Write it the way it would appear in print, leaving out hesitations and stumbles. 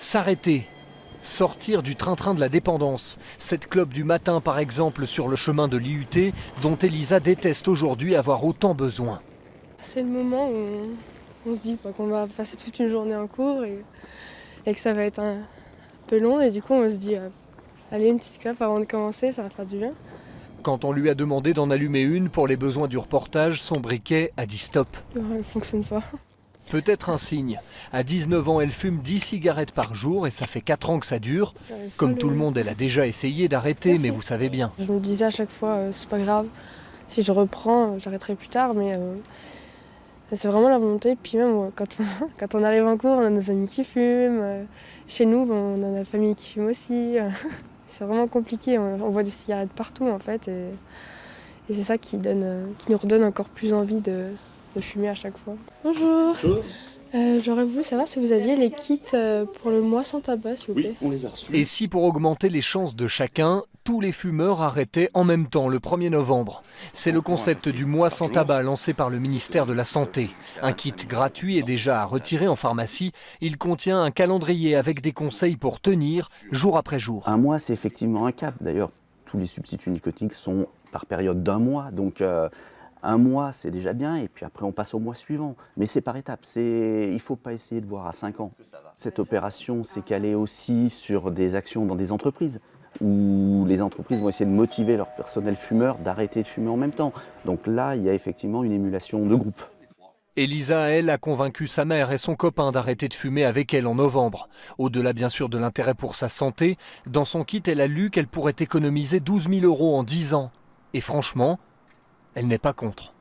S'arrêter, sortir du train-train de la dépendance. Cette clope du matin par exemple sur le chemin de l'IUT dont Elisa déteste aujourd'hui avoir autant besoin. C'est le moment où on se dit qu'on va passer toute une journée en cours et que ça va être un peu long et du coup on se dit allez, une petite clope avant de commencer, ça va faire du bien. Quand on lui a demandé d'en allumer une pour les besoins du reportage, son briquet a dit stop. Non, elle ne fonctionne pas. Peut-être un signe. À 19 ans, elle fume 10 cigarettes par jour et ça fait 4 ans que ça dure. Comme tout le monde, elle a déjà essayé d'arrêter, mais vous savez bien. Je me disais à chaque fois, c'est pas grave, si je reprends, j'arrêterai plus tard, mais c'est vraiment la volonté. Puis même quand on arrive en cours, on a nos amis qui fument. Chez nous, on a la famille qui fume aussi. C'est vraiment compliqué, on voit des cigarettes partout en fait. Et c'est ça qui nous redonne encore plus envie de fumer à chaque fois. Bonjour. Bonjour. J'aurais voulu savoir si vous aviez les kits pour le mois sans tabac, s'il vous plaît. Oui, on les a reçus. Et si pour augmenter les chances de chacun, tous les fumeurs arrêtaient en même temps le 1er novembre. C'est le concept du mois sans tabac lancé par le ministère de la Santé. Un kit gratuit est déjà à retirer en pharmacie. Il contient un calendrier avec des conseils pour tenir jour après jour. Un mois, c'est effectivement un cap. D'ailleurs, tous les substituts nicotiniques sont par période d'1 mois. Donc, un mois, c'est déjà bien. Et puis après, on passe au mois suivant. Mais c'est par étapes. Il ne faut pas essayer de voir à 5 ans. Cette opération s'est calée aussi sur des actions dans des entreprises, où les entreprises vont essayer de motiver leur personnel fumeur d'arrêter de fumer en même temps. Donc là, il y a effectivement une émulation de groupe. Elisa, elle, a convaincu sa mère et son copain d'arrêter de fumer avec elle en novembre. Au-delà bien sûr de l'intérêt pour sa santé, dans son kit, elle a lu qu'elle pourrait économiser 12 000 € en 10 ans. Et franchement, elle n'est pas contre.